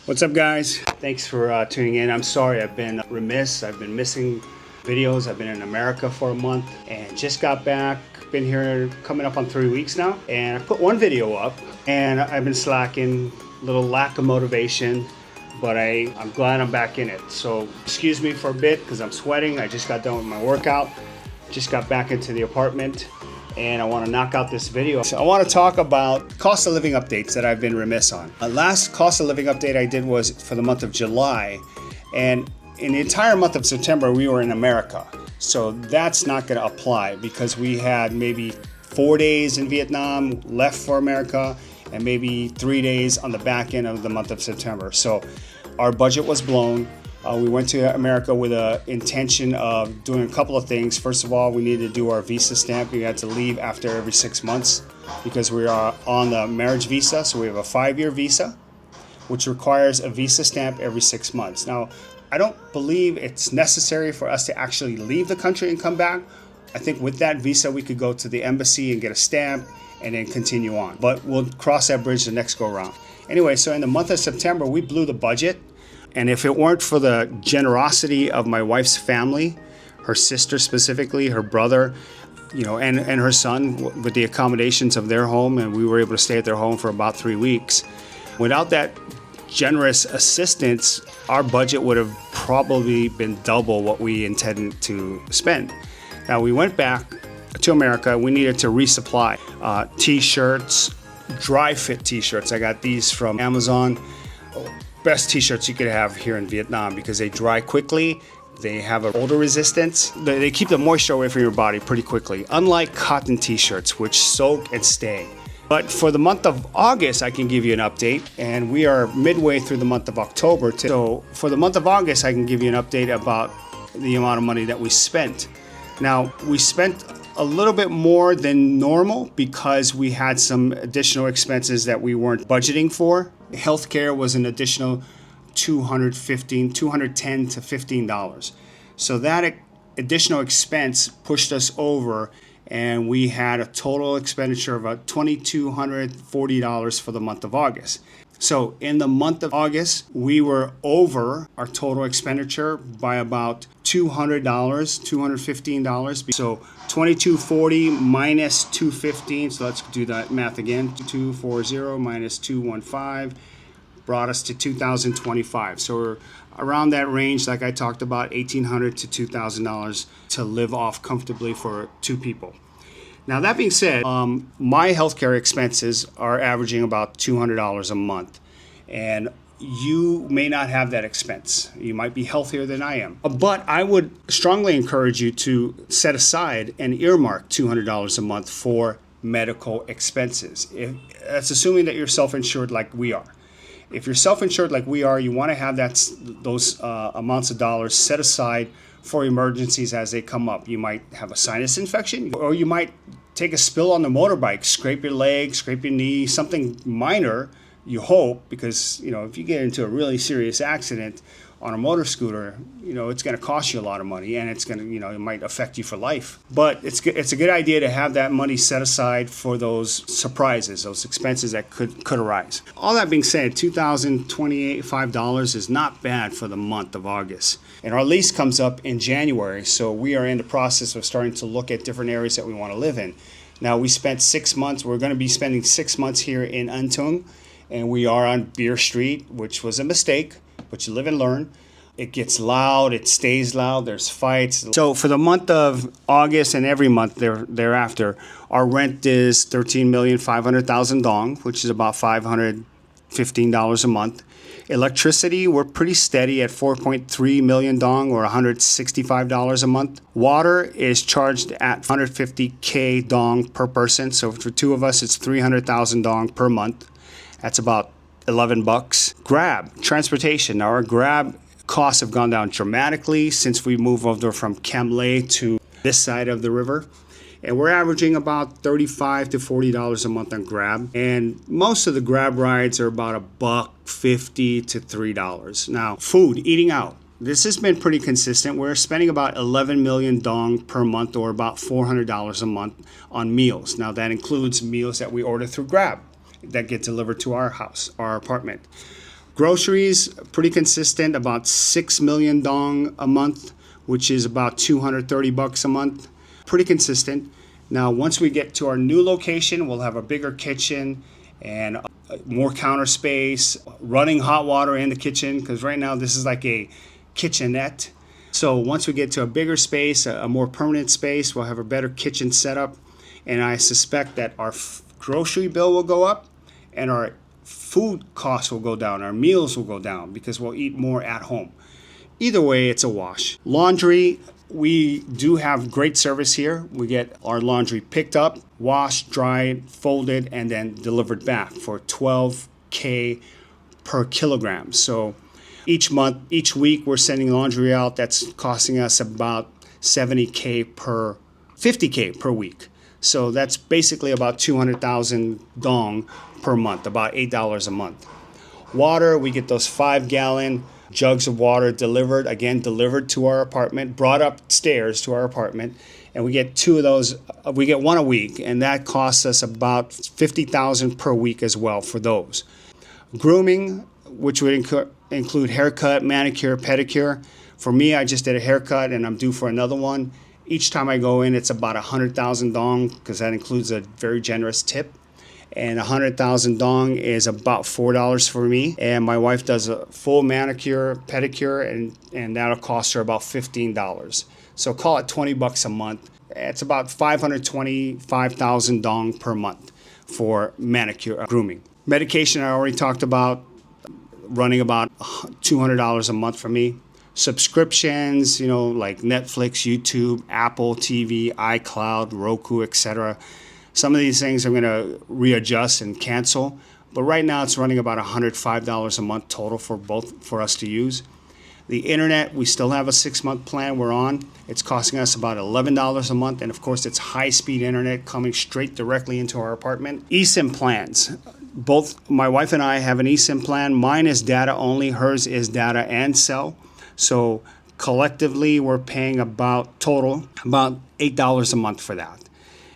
What's up, guys? Thanks for tuning in. I'm sorry I've been remiss. I've been missing videos. I've been in America for a month and just got back. Been here coming up on 3 weeks now, and I put one video up and I've been slacking, little lack of motivation, but I'm glad I'm back in it. So excuse me for a bit because I'm sweating. I just got done with my workout, just got back into the apartment, and I want to knock out this video. So I want to talk about cost of living updates that I've been remiss on. The last cost of living update I did was for the month of July, and in the entire month of September we were in America. So that's not going to apply because we had maybe 4 days in Vietnam left for America and maybe 3 days on the back end of the month of September. So our budget was blown. We went to America with an intention of doing a couple of things. First of all, we needed to do our visa stamp. We had to leave after every 6 months because we are on the marriage visa. So we have a 5-year visa, which requires a visa stamp every 6 months. Now, I don't believe it's necessary for us to actually leave the country and come back. I think with that visa, we could go to the embassy and get a stamp and then continue on. But we'll cross that bridge the next go around. Anyway, so in the month of September, we blew the budget. And if it weren't for the generosity of my wife's family, her sister specifically, her brother, and her son with the accommodations of their home, and we were able to stay at their home for about 3 weeks. Without that generous assistance, our budget would have probably been double what we intended to spend. Now, we went back to America. We needed to resupply t-shirts, dry fit t-shirts. I got these from Amazon. Best t-shirts you could have here in Vietnam because they dry quickly. They have an odor resistance. They keep the moisture away from your body pretty quickly, unlike cotton t-shirts, which soak and stay. But for the month of August, I can give you an update, and we are midway through the month of October. So for the month of August, I can give you an update about the amount of money that we spent. Now, we spent a little bit more than normal because we had some additional expenses that we weren't budgeting for. Healthcare was an additional $210 to $15. So that additional expense pushed us over, and we had a total expenditure of about $2,240 for the month of August. So in the month of August, we were over our total expenditure by about $200, $215. So $2,240 minus $215. So let's do that math again. 240 minus 215 brought us to $2,025. So we're around that range, like I talked about, $1,800 to $2,000 to live off comfortably for 2 people. Now, that being said, my healthcare expenses are averaging about $200 a month, and you may not have that expense. You might be healthier than I am. But I would strongly encourage you to set aside and earmark $200 a month for medical expenses. That's assuming that you're self-insured like we are. If you're self-insured like we are, you want to have those amounts of dollars set aside for emergencies as they come up. You might have a sinus infection, or you might take a spill on the motorbike, scrape your leg, scrape your knee, something minor, you hope, because if you get into a really serious accident on a motor scooter, it's going to cost you a lot of money, and it's going to, it might affect you for life. But it's a good idea to have that money set aside for those surprises, those expenses that could arise. All that being said, $2,025 is not bad for the month of August. And our lease comes up in January, so we are in the process of starting to look at different areas that we want to live in. Now, we spent 6 months. We're going to be spending 6 months here in An Tung, and we are on Beer Street, which was a mistake, but you live and learn. It gets loud, it stays loud, there's fights. So for the month of August and every month thereafter, our rent is 13,500,000 dong, which is about $515 a month. Electricity, we're pretty steady at 4.3 million dong, or $165 a month. Water is charged at 150K dong per person. So for 2 of us, it's 300,000 dong per month. That's about $11. Grab, transportation. Now, our Grab costs have gone down dramatically since we moved over from Cam Lay to this side of the river. And we're averaging about $35 to $40 a month on Grab. And most of the Grab rides are about $1.50 to $3. Now, food, eating out. This has been pretty consistent. We're spending about 11 million dong per month, or about $400 a month on meals. Now, that includes meals that we order through Grab that get delivered to our house, our apartment. Groceries, pretty consistent, about 6 million dong a month, which is about 230 bucks a month. Pretty consistent. Now, once we get to our new location, we'll have a bigger kitchen and more counter space, running hot water in the kitchen, because right now this is like a kitchenette. So once we get to a bigger space, a more permanent space, we'll have a better kitchen setup. And I suspect that our grocery bill will go up and our food costs will go down, our meals will go down because we'll eat more at home. Either way, it's a wash. Laundry, we do have great service here. We get our laundry picked up, washed, dried, folded, and then delivered back for 12K per kilogram. So each month, each week, we're sending laundry out. That's costing us about 50K per week. So that's basically about 200,000 dong per month, about $8 a month. Water, we get those 5-gallon jugs of water delivered to our apartment, brought upstairs to our apartment, and we get 2 of those. We get 1 a week, and that costs us about 50,000 per week as well for those. Grooming, which would include haircut, manicure, pedicure. For me, I just did a haircut and I'm due for another one. Each time I go in, it's about 100,000 dong because that includes a very generous tip. And 100,000 dong is about $4 for me. And my wife does a full manicure, pedicure, and that'll cost her about $15. So call it 20 bucks a month. It's about 525,000 dong per month for manicure grooming. Medication I already talked about, running about $200 a month for me. Subscriptions, like Netflix, YouTube, Apple TV, iCloud, Roku, etc. Some of these things I'm going to readjust and cancel, but right now it's running about $105 a month total for us to use. The internet, we still have a 6-month plan we're on. It's costing us about $11 a month, and of course it's high-speed internet coming straight directly into our apartment. eSIM plans. Both my wife and I have an eSIM plan. Mine is data only, hers is data and cell. So collectively we're paying about $8 a month for that.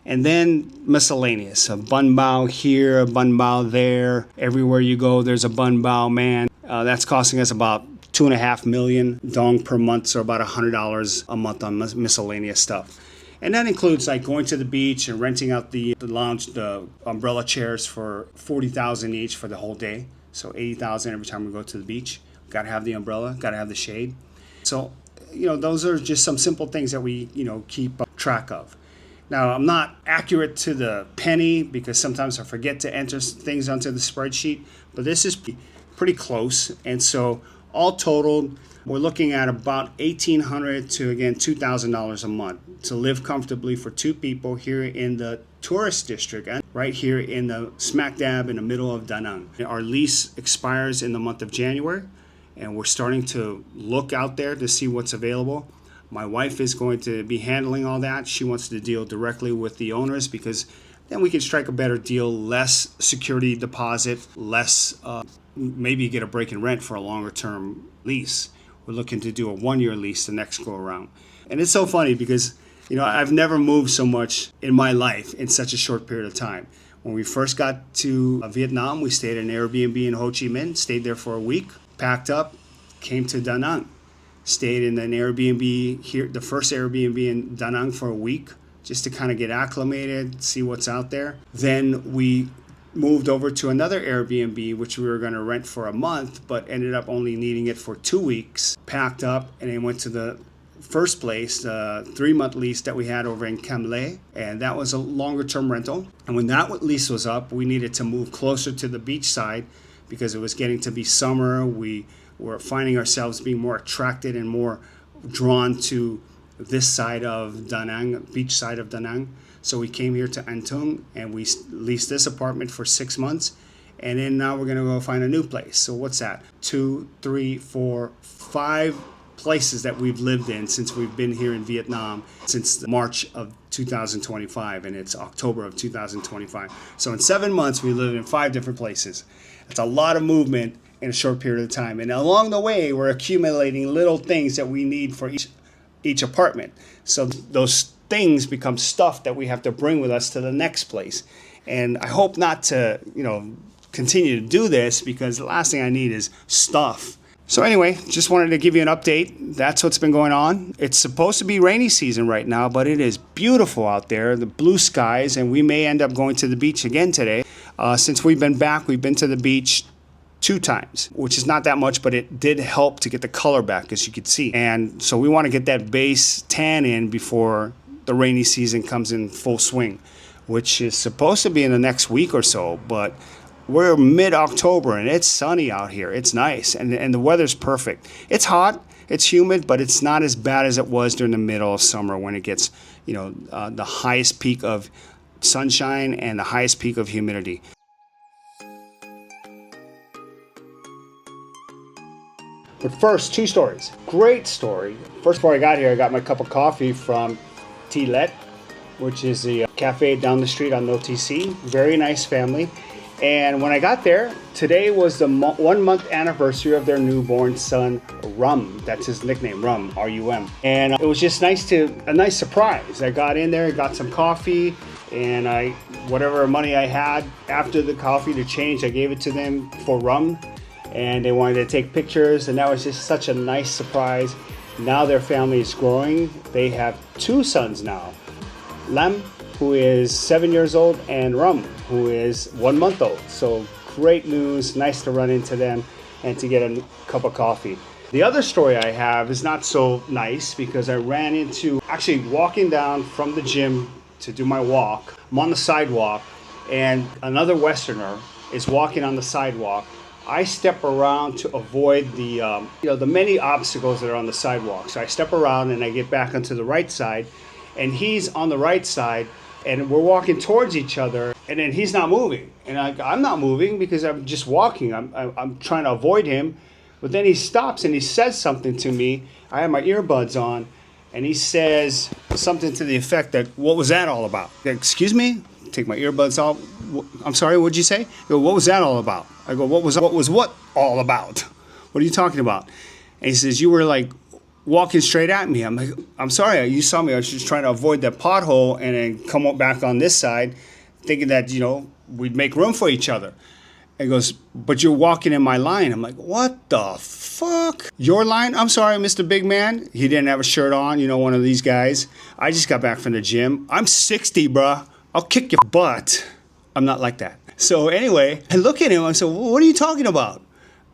And then miscellaneous, a bun bao here, a bun bao there. Everywhere you go, there's a bun bao man. That's costing us about 2.5 million dong per month, so about $100 a month on miscellaneous stuff. And that includes like going to the beach and renting out the lounge, the umbrella chairs for 40,000 each for the whole day. So 80,000 every time we go to the beach. Got to have the umbrella, got to have the shade. So, those are just some simple things that we, keep track of. Now, I'm not accurate to the penny because sometimes I forget to enter things onto the spreadsheet, but this is pretty close. And so all totaled, we're looking at about $1,800 to, again, $2,000 a month to live comfortably for 2 people here in the tourist district, and right here in the smack dab in the middle of Da Nang. Our lease expires in the month of January, and we're starting to look out there to see what's available. My wife is going to be handling all that. She wants to deal directly with the owners because then we can strike a better deal, less security deposit, less maybe get a break in rent for a longer term lease. We're looking to do a 1-year lease the next go around. And it's so funny because, I've never moved so much in my life in such a short period of time. When we first got to Vietnam, we stayed at an Airbnb in Ho Chi Minh, stayed there for a week, packed up, came to Da Nang. Stayed in an Airbnb here, the first Airbnb in Da Nang for a week, just to kind of get acclimated, see what's out there. Then we moved over to another Airbnb, which we were going to rent for a month, but ended up only needing it for 2 weeks. Packed up and then went to the first place, the 3-month lease that we had over in Cam Le, and that was a longer term rental. And when that lease was up, we needed to move closer to the beach side because it was getting to be summer. We were finding ourselves being more attracted and more drawn to this side of Da Nang, beach side of Da Nang. So we came here to An Thung and we leased this apartment for 6 months. And then now we're going to go find a new place. So what's that? 2, 3, 4, 5 places that we've lived in since we've been here in Vietnam since March of 2025, and it's October of 2025. So in 7 months, we lived in 5 different places. It's a lot of movement in a short period of time. And along the way, we're accumulating little things that we need for each apartment. So those things become stuff that we have to bring with us to the next place. And I hope not to, continue to do this because the last thing I need is stuff. So anyway, just wanted to give you an update. That's what's been going on. It's supposed to be rainy season right now, but it is beautiful out there, the blue skies, and we may end up going to the beach again today. Since we've been back, we've been to the beach 2 times, which is not that much, but it did help to get the color back, as you can see. And so we want to get that base tan in before the rainy season comes in full swing, which is supposed to be in the next week or so, but we're mid-October and it's sunny out here. It's nice and the weather's perfect. It's hot, it's humid, but it's not as bad as it was during the middle of summer when it gets, the highest peak of sunshine and the highest peak of humidity. But first, 2 stories. Great story. First, before I got here, I got my cup of coffee from Tilet, which is the cafe down the street on OTC. Very nice family. And when I got there, today was the 1-month anniversary of their newborn son, Rum. That's his nickname, Rum, R-U-M. And it was just a nice surprise. I got in there, got some coffee, and whatever money I had after the coffee to change, I gave it to them for Rum. And they wanted to take pictures, and that was just such a nice surprise. Now their family is growing. They have 2 sons now. Lem, who is 7 years old, and Rum, who is 1 month old. So great news, nice to run into them and to get a cup of coffee. The other story I have is not so nice because I ran into, actually walking down from the gym to do my walk, I'm on the sidewalk and another Westerner is walking on the sidewalk. I step around to avoid the many obstacles that are on the sidewalk. So I step around and I get back onto the right side, and he's on the right side, and we're walking towards each other, and then he's not moving, and I'm not moving because I'm just walking. I'm trying to avoid him, but then he stops and he says something to me. I have my earbuds on, and he says something to the effect that, "What was that all about?" Excuse me? Take my earbuds off. I'm sorry, what'd you say? I go, "What was that all about?" I go, what was what all about? What are you talking about? And he says, "You were like walking straight at me." I'm like, "I'm sorry, you saw me. I was just trying to avoid that pothole and then come up back on this side, thinking that, we'd make room for each other." And he goes, "But you're walking in my line." I'm like, "What the fuck? Your line? I'm sorry, Mr. Big Man." He didn't have a shirt on, one of these guys. I just got back from the gym. I'm 60, bruh. I'll kick your butt. I'm not like that. So anyway, I look at him. I said, "Well, what are you talking about?"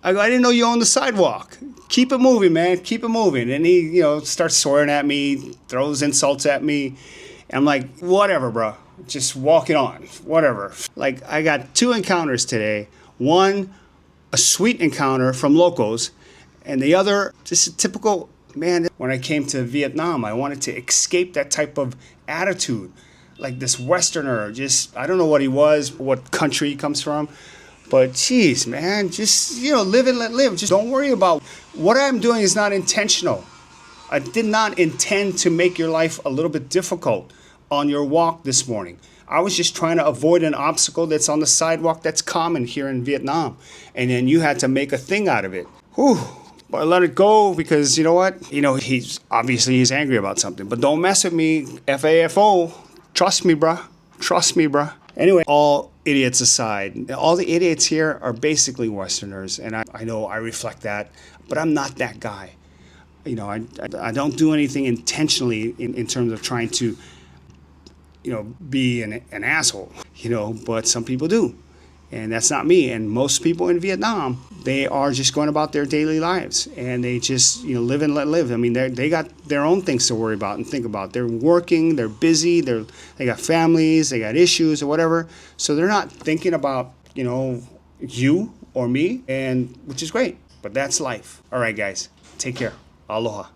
I go, "I didn't know you owned the sidewalk. Keep it moving, man. Keep it moving." And he, starts swearing at me, throws insults at me. And I'm like, "Whatever, bro. Just walk it on. Whatever." Like, I got 2 encounters today. One, a sweet encounter from locals. And the other, just a typical, man, when I came to Vietnam, I wanted to escape that type of attitude. Like this Westerner, just, I don't know what he was, what country he comes from. But geez, man, just, live and let live. Just don't worry about what I'm doing is not intentional. I did not intend to make your life a little bit difficult on your walk this morning. I was just trying to avoid an obstacle that's on the sidewalk that's common here in Vietnam. And then you had to make a thing out of it. Whew. But I let it go because you know what? He's angry about something. But don't mess with me, FAFO. Trust me, bruh. Trust me, bruh. Anyway, all idiots aside, all the idiots here are basically Westerners, and I know I reflect that, but I'm not that guy. I don't do anything intentionally in terms of trying to, be an asshole, but some people do. And that's not me. And most people in Vietnam, they are just going about their daily lives. And they just, live and let live. I mean, they got their own things to worry about and think about. They're working, they're busy, they got families, they got issues or whatever. So they're not thinking about, you or me, and which is great. But that's life. All right, guys. Take care. Aloha.